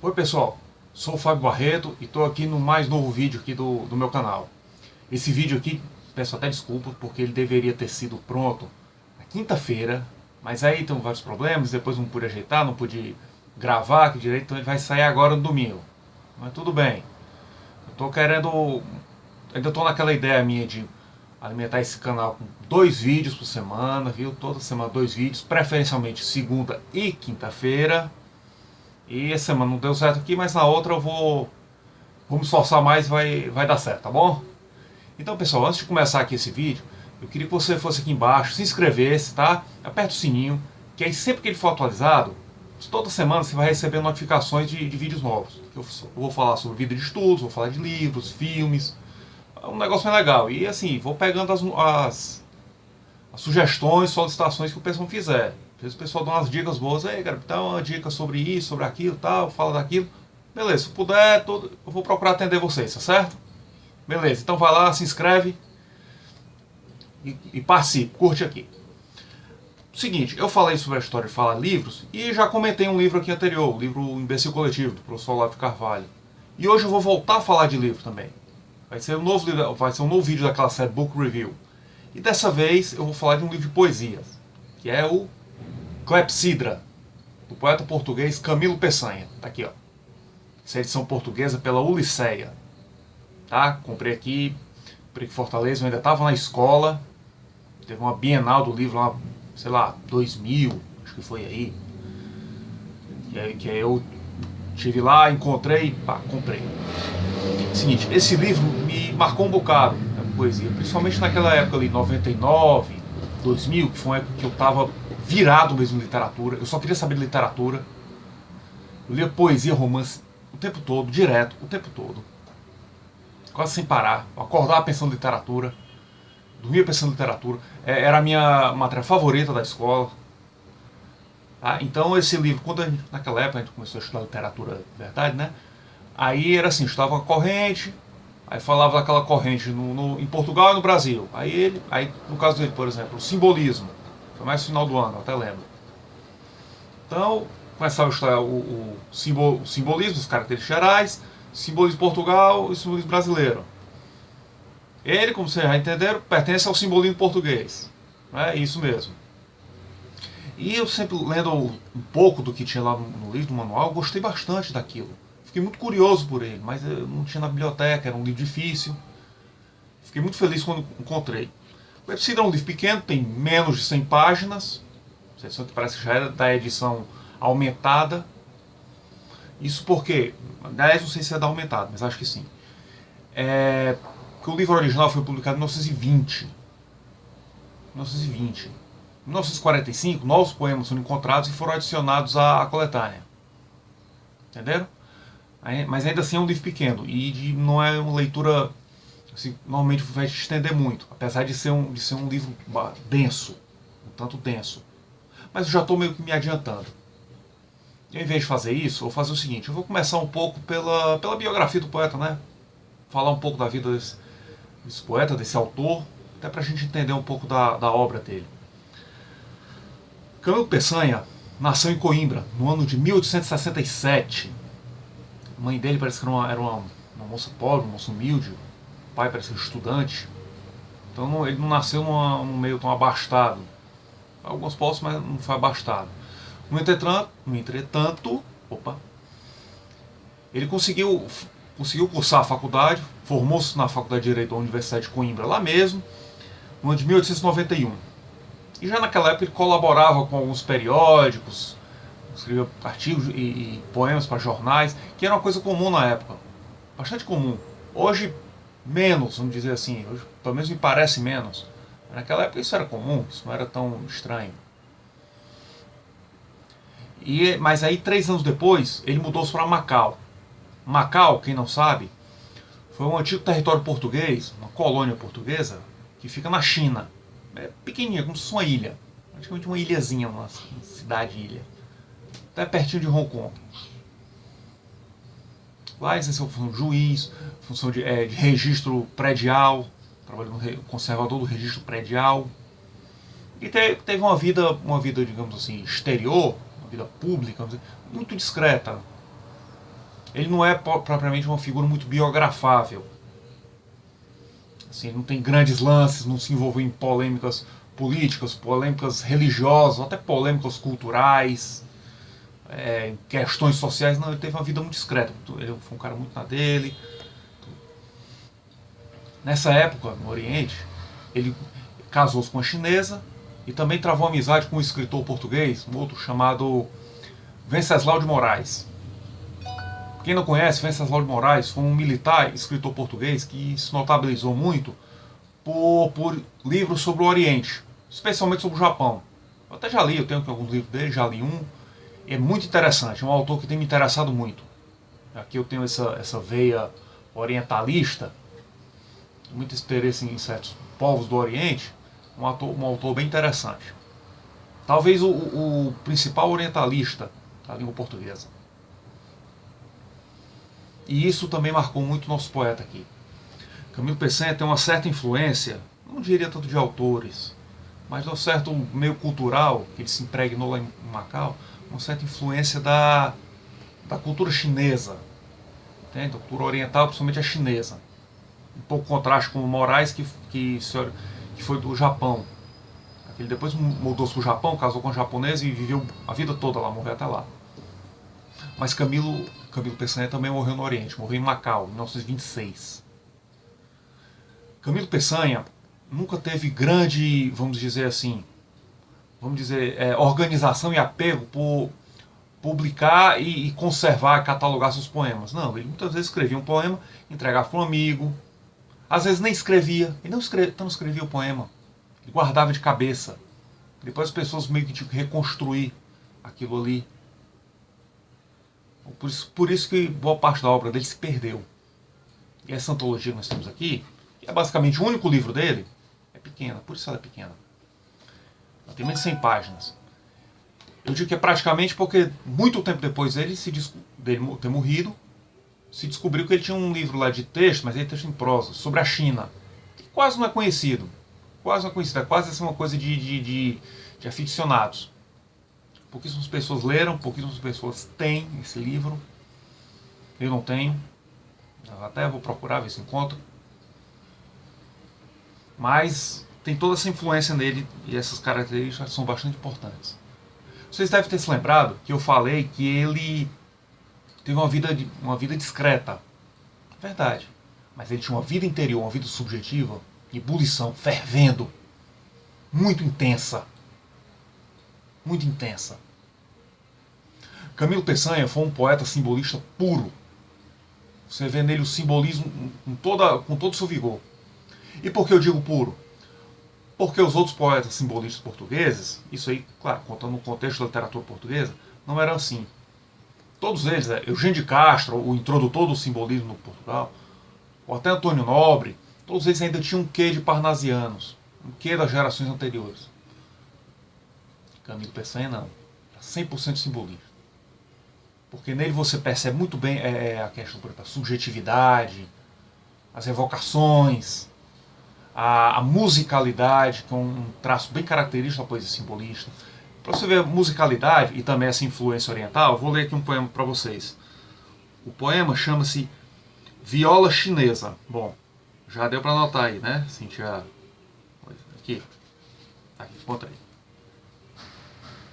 Oi pessoal, sou o Fábio Barreto e estou aqui no mais novo vídeo aqui do meu canal. Esse vídeo aqui, peço até desculpa, porque ele deveria ter sido pronto na quinta-feira, mas aí tem vários problemas, depois não pude ajeitar, não pude gravar aqui direito, então ele vai sair agora no domingo. Mas tudo bem, eu estou querendo, ainda estou naquela ideia minha de alimentar esse canal com 2 vídeos por semana, viu? Toda semana 2 vídeos, preferencialmente segunda e quinta-feira. E essa semana não deu certo aqui, mas na outra eu vou me esforçar mais e vai dar certo, tá bom? Então pessoal, antes de começar aqui esse vídeo, eu queria que você fosse aqui embaixo, se inscrevesse, tá? Aperta o sininho, que aí sempre que ele for atualizado, toda semana você vai receber notificações de vídeos novos. Eu vou falar sobre vida de estudos, vou falar de livros, filmes, é um negócio bem legal. E assim, vou pegando as sugestões, solicitações que o pessoal fizer. Às vezes o pessoal dá umas dicas boas, aí, cara, dá uma dica sobre isso, sobre aquilo, tal, fala daquilo. Beleza, se puder, eu vou procurar atender vocês, tá certo? Beleza, então vai lá, se inscreve e participe, curte aqui. Seguinte, eu falei sobre a história de falar livros e já comentei um livro aqui anterior, o livro Imbecil Coletivo, do professor Olavo de Carvalho. E hoje eu vou voltar a falar de livro também. Vai ser um novo vídeo daquela série Book Review. E dessa vez eu vou falar de um livro de poesias, que é o Clepsidra, do poeta português Camilo Peçanha. Tá aqui, ó. Essa edição portuguesa pela Ulisseia. Tá? Comprei aqui em Fortaleza, eu ainda estava na escola. Teve uma Bienal do livro lá, sei lá, 2000, acho que foi aí. Que aí eu estive lá, encontrei, pá, comprei. Seguinte, esse livro me marcou um bocado, a poesia, principalmente naquela época ali, 99, 2000, que foi uma época que eu estava virado mesmo em literatura, eu só queria saber de literatura. Eu lia poesia, romance o tempo todo, direto, o tempo todo. Quase sem parar. Eu acordava pensando em literatura, dormia pensando em literatura. Era a minha matéria favorita da escola. Tá? Então esse livro, naquela época a gente começou a estudar literatura de verdade, né? Aí era assim, estudava uma corrente, aí falava daquela corrente em Portugal e no Brasil. Aí no caso dele, por exemplo, o simbolismo. Foi mais no final do ano, eu até lembro. Então, começava a estudar o simbolismo, as características gerais, simbolismo de Portugal e simbolismo brasileiro. Ele, como vocês já entenderam, pertence ao simbolismo português. É isso mesmo. E eu sempre lendo um pouco do que tinha lá no livro, no manual, gostei bastante daquilo. Fiquei muito curioso por ele, mas eu não tinha na biblioteca, era um livro difícil. Fiquei muito feliz quando encontrei. O Epsilon é um livro pequeno, tem menos de 100 páginas. Seção que parece que já era da edição aumentada. Isso porque, aliás, não sei se é da aumentada, mas acho que sim. Porque o livro original foi publicado em 1920. 1920. Em 1945, novos poemas foram encontrados e foram adicionados à coletânea. Entenderam? Mas ainda assim é um livro pequeno e não é uma leitura assim, normalmente vai te estender muito, apesar de ser um livro denso, um tanto denso. Mas eu já estou meio que me adiantando. Eu, em vez de fazer isso, eu vou fazer o seguinte: eu vou começar um pouco pela biografia do poeta, né? Falar um pouco da vida desse poeta, desse autor, até para a gente entender um pouco da obra dele. Camilo Peçanha nasceu em Coimbra, no ano de 1867. A mãe dele parece que era uma moça pobre, uma moça humilde. O pai parece um estudante. Então ele não nasceu num meio tão abastado. Alguns postos, mas não foi abastado. No entretanto, ele conseguiu cursar a faculdade, formou-se na Faculdade de Direito da Universidade de Coimbra, lá mesmo, no ano de 1891. E já naquela época ele colaborava com alguns periódicos, escrevia artigos e poemas para jornais, que era uma coisa comum na época, bastante comum. Hoje, menos, vamos dizer assim, hoje, pelo menos me parece menos. Naquela época isso era comum, isso não era tão estranho. Mas aí, 3 anos depois, ele mudou-se para Macau. Macau, quem não sabe, foi um antigo território português, uma colônia portuguesa, que fica na China. É pequenininha, como se fosse uma ilha. Praticamente uma ilhazinha, uma cidade-ilha. Até pertinho de Hong Kong. Lá ele exerceu função de juiz, função de registro predial, trabalhou no conservador do registro predial. E teve uma vida, digamos assim, exterior, uma vida pública, muito discreta. ele não é propriamente uma figura muito biografável. Assim, ele não tem grandes lances, não se envolveu em polêmicas políticas, polêmicas religiosas, até polêmicas culturais, questões sociais. Não, ele teve uma vida muito discreta. Ele foi um cara muito na dele. Nessa época, no Oriente, ele casou-se com uma chinesa e também travou amizade com um escritor português, um outro chamado Venceslau de Moraes. Quem não conhece, Venceslau de Moraes foi um militar, escritor português que se notabilizou muito por livros sobre o Oriente, especialmente sobre o Japão. Eu até já li, eu tenho aqui alguns livros dele, já li um. É muito interessante, é um autor que tem me interessado muito. Aqui eu tenho essa veia orientalista, muito interesse em certos povos do Oriente, um autor bem interessante. Talvez o principal orientalista da língua portuguesa. E isso também marcou muito o nosso poeta aqui. Camilo Peçanha tem uma certa influência, não diria tanto de autores, mas de um certo meio cultural, que ele se impregnou lá em Macau, uma certa influência da cultura chinesa, entende? Da cultura oriental, principalmente a chinesa. Um pouco contraste com o Moraes, que foi do Japão. Ele depois mudou-se para o Japão, casou com um japonês e viveu a vida toda lá, morreu até lá. Mas Camilo Peçanha também morreu no Oriente, morreu em Macau, em 1926. Camilo Peçanha nunca teve grande, vamos dizer, organização e apego por publicar e conservar, catalogar seus poemas. Não, ele muitas vezes escrevia um poema, entregava para um amigo, às vezes nem escrevia, ele não escrevia o poema, ele guardava de cabeça. Depois as pessoas meio que tinham que reconstruir aquilo ali. Por isso que boa parte da obra dele se perdeu. E essa antologia que nós temos aqui, que é basicamente o único livro dele, é pequena, por isso ela é pequena. Ela tem menos de 100 páginas. Eu digo que é praticamente porque muito tempo depois dele ter morrido, se descobriu que ele tinha um livro lá de texto, mas ele texto em prosa, sobre a China, que quase não é conhecido. Quase não é conhecido, é quase assim uma coisa de aficionados. Pouquíssimas pessoas leram, pouquíssimas pessoas têm esse livro. Eu não tenho. Eu até vou procurar ver se encontro. Mas tem toda essa influência nele e essas características são bastante importantes. Vocês devem ter se lembrado que eu falei que ele teve uma vida discreta. Verdade. Mas ele tinha uma vida interior, uma vida subjetiva, de ebulição, fervendo. Muito intensa. Muito intensa. Camilo Peçanha foi um poeta simbolista puro. Você vê nele o simbolismo com todo o seu vigor. E por que eu digo puro? Porque os outros poetas simbolistas portugueses, isso aí, claro, contando no contexto da literatura portuguesa, não eram assim. Todos eles, Eugênio de Castro, o introdutor do simbolismo no Portugal, ou até Antônio Nobre, todos eles ainda tinham um quê de parnasianos, um quê das gerações anteriores. Camilo Peçanha não, 100% simbolista. Porque nele você percebe muito bem a questão da subjetividade, as evocações, a musicalidade, que é um traço bem característico da poesia simbolista. Para você ver a musicalidade e também essa influência oriental, eu vou ler aqui um poema para vocês. O poema chama-se Viola Chinesa. Bom, já deu para anotar aí, né, Cintia? Aqui, encontrei.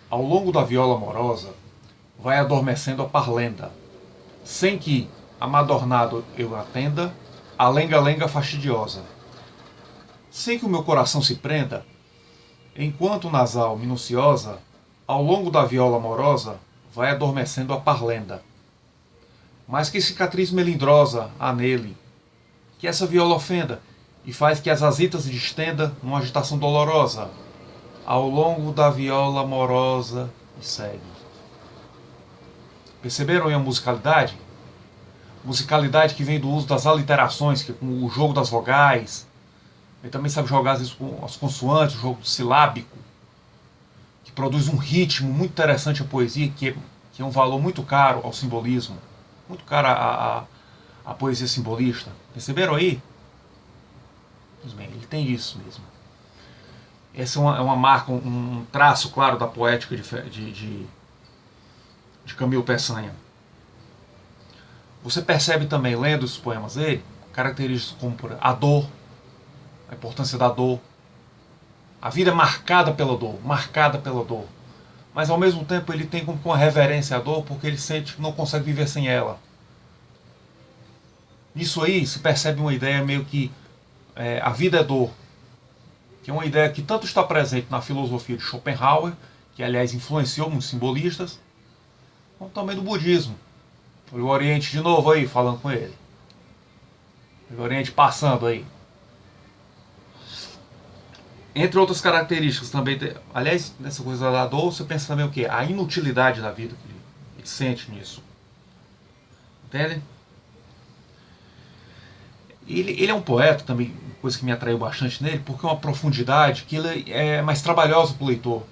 Ao longo da viola amorosa, vai adormecendo a parlenda, sem que, amadornado eu atenda, a lenga-lenga fastidiosa. Sem que o meu coração se prenda, enquanto nasal minuciosa, ao longo da viola amorosa, vai adormecendo a parlenda. Mas que cicatriz melindrosa há nele, que essa viola ofenda, e faz que as azitas distenda numa agitação dolorosa, ao longo da viola amorosa e segue. Perceberam aí a musicalidade? Musicalidade que vem do uso das aliterações, que é com o jogo das vogais. Ele também sabe jogar às vezes com as consoantes, o jogo silábico, que produz um ritmo muito interessante à poesia, que é um valor muito caro ao simbolismo, muito caro à poesia simbolista. Perceberam aí? Pois bem, ele tem isso mesmo. Essa é uma marca, um traço claro da poética de Camilo Peçanha. Você percebe também, lendo os poemas dele, características como a dor, a importância da dor. A vida é marcada pela dor, marcada pela dor. Mas ao mesmo tempo ele tem como uma reverência à dor, porque ele sente que não consegue viver sem ela. Nisso aí se percebe uma ideia meio que a vida é dor, que é uma ideia que tanto está presente na filosofia de Schopenhauer, que aliás influenciou muitos simbolistas, como também do budismo. Foi o Oriente de novo aí, falando com ele. Foi o Oriente passando aí. Entre outras características também, aliás, nessa coisa da dor, você pensa também o quê? A inutilidade da vida que ele sente nisso. Entendem? Ele é um poeta também, coisa que me atraiu bastante nele, porque é uma profundidade que ele é mais trabalhosa para o leitor.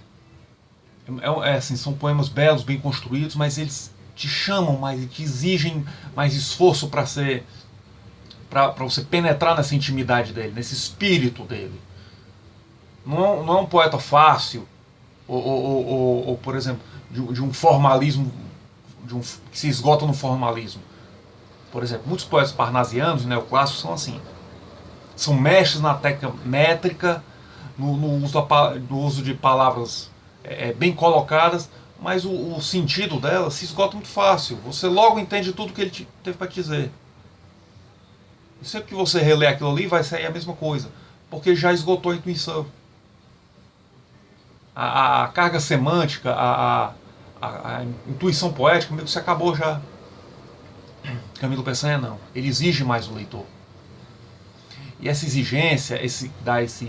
Assim, são poemas belos, bem construídos, mas eles te chamam mais e te exigem mais esforço para você penetrar nessa intimidade dele, nesse espírito dele. Não é um poeta fácil, ou por exemplo, de um formalismo, que se esgota no formalismo. Por exemplo, muitos poetas parnasianos, neoclássicos, são assim. São mestres na técnica métrica, no uso de palavras bem colocadas, mas o sentido delas se esgota muito fácil. Você logo entende tudo que ele teve para te dizer. E sempre que você relê aquilo ali, vai sair a mesma coisa, porque já esgotou a intuição. A carga semântica, a intuição poética meio que se acabou já. Camilo Peçanha não, ele exige mais do leitor. E essa exigência, dá essa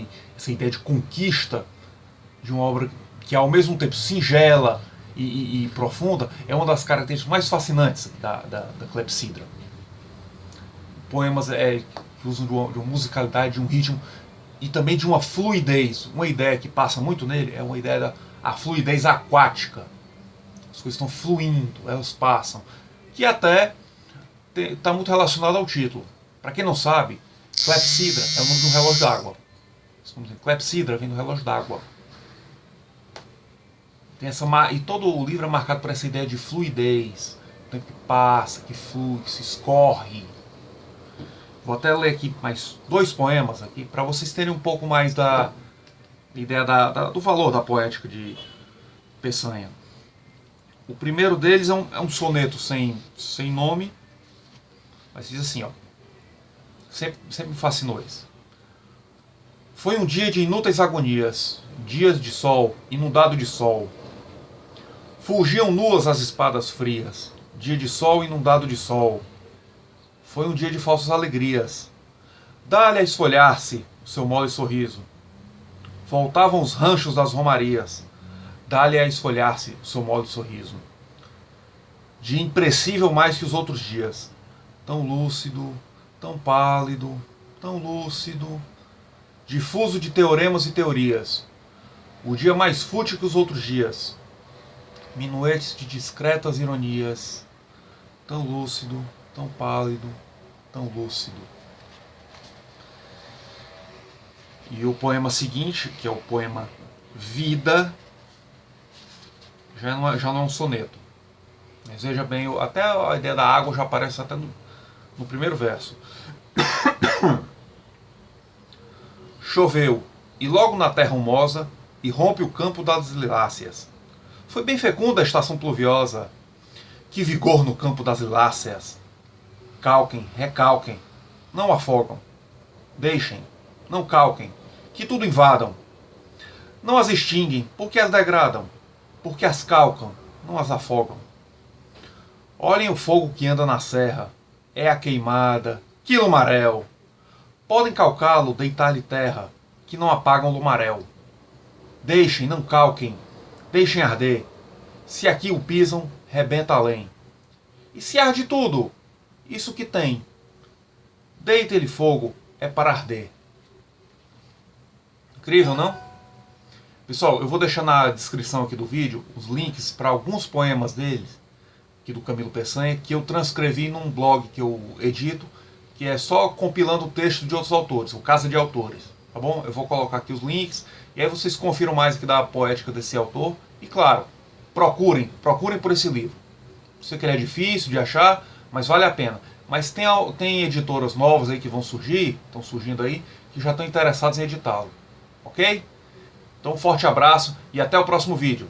ideia de conquista de uma obra que ao mesmo tempo singela e profunda, é uma das características mais fascinantes da Clepsydra. Poemas que usam de uma musicalidade, de um ritmo e também de uma fluidez. Uma ideia que passa muito nele é uma ideia da fluidez aquática. As coisas estão fluindo, elas passam. Que até está muito relacionado ao título. Para quem não sabe, Clepsydra é o nome de um relógio d'água. Clepsydra vem do relógio d'água. E todo o livro é marcado por essa ideia de fluidez. O tempo que passa, que flui, que se escorre. Vou até ler aqui mais 2 poemas aqui para vocês terem um pouco mais da ideia do valor da poética de Peçanha. O primeiro deles é um soneto sem nome, mas diz assim, ó. Sempre me fascinou isso. Foi um dia de inúteis agonias, dias de sol, inundado de sol. Fulgiam nuas as espadas frias, dia de sol inundado de sol. Foi um dia de falsas alegrias. Dá-lhe a esfolhar-se o seu mole sorriso. Voltavam os ranchos das romarias. Dá-lhe a esfolhar-se o seu mole sorriso. Dia impressível mais que os outros dias. Tão lúcido, tão pálido, tão lúcido. Difuso de teoremas e teorias. O dia mais fútil que os outros dias. Minuetes de discretas ironias. Tão lúcido, tão pálido, tão lúcido. E o poema seguinte, que é o poema Vida, já não é um soneto. Mas veja bem, até a ideia da água já aparece até no primeiro verso. Choveu, e logo na terra humosa, irrompe o campo das liláceas. Foi bem fecunda a estação pluviosa. Que vigor no campo das liláceas! Calquem, recalquem, não afogam. Deixem, não calquem, que tudo invadam. Não as extinguem, porque as degradam. Porque as calcam, não as afogam. Olhem o fogo que anda na serra. É a queimada, que lumarel. Podem calcá-lo, deitar-lhe terra, que não apagam lumarel. Deixem, não calquem, deixem arder. Se aqui o pisam, rebenta além. E se arde tudo, isso que tem. Deita-lhe fogo, é para arder. Incrível, não? Pessoal, eu vou deixar na descrição aqui do vídeo os links para alguns poemas deles, aqui do Camilo Peçanha, que eu transcrevi num blog que eu edito, que é só compilando o texto de outros autores, o Casa de Autores, tá bom? Eu vou colocar aqui os links, e aí vocês confiram mais aqui da poética desse autor, e claro, procurem por esse livro. Sei que ele é difícil de achar, mas vale a pena. Mas tem editoras novas aí que vão surgir, estão surgindo aí, que já estão interessadas em editá-lo. Ok? Então um forte abraço e até o próximo vídeo.